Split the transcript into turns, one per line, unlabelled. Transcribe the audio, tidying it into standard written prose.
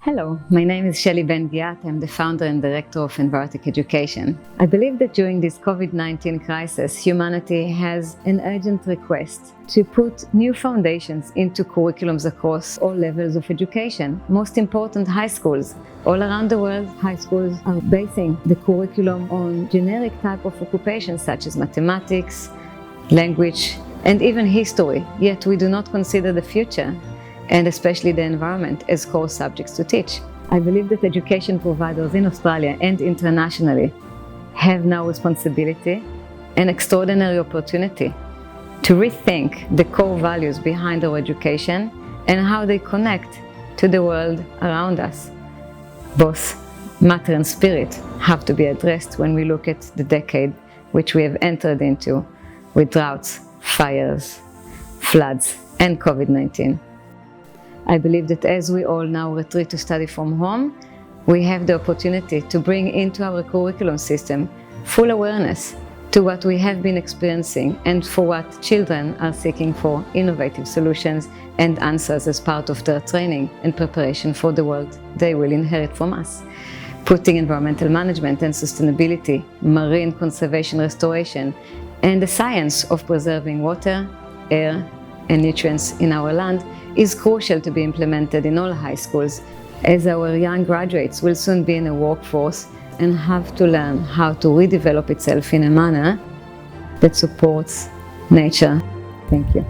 Hello, my name is Shelly Bengiat. I'm the founder and director of Envirotech Education. I believe that during this COVID-19 crisis, humanity has an urgent request to put new foundations into curriculums across all levels of education. Most important, high schools. All around the world, high schools are basing the curriculum on generic type of occupations such as mathematics, language, and even history. Yet we do not consider the future, and especially the environment, as core subjects to teach. I believe that education providers in Australia and internationally have now responsibility and extraordinary opportunity to rethink the core values behind our education and how they connect to the world around us. Both matter and spirit have to be addressed when we look at the decade which we have entered into with droughts, fires, floods, and COVID-19. I believe that as we all now retreat to study from home, we have the opportunity to bring into our curriculum system full awareness to what we have been experiencing and for what children are seeking for innovative solutions and answers as part of their training and preparation for the world they will inherit from us. Putting environmental management and sustainability, marine conservation restoration, and the science of preserving water, air, and nutrients in our land is crucial to be implemented in all high schools, as our young graduates will soon be in a workforce and have to learn how to redevelop itself in a manner that supports nature. Thank you.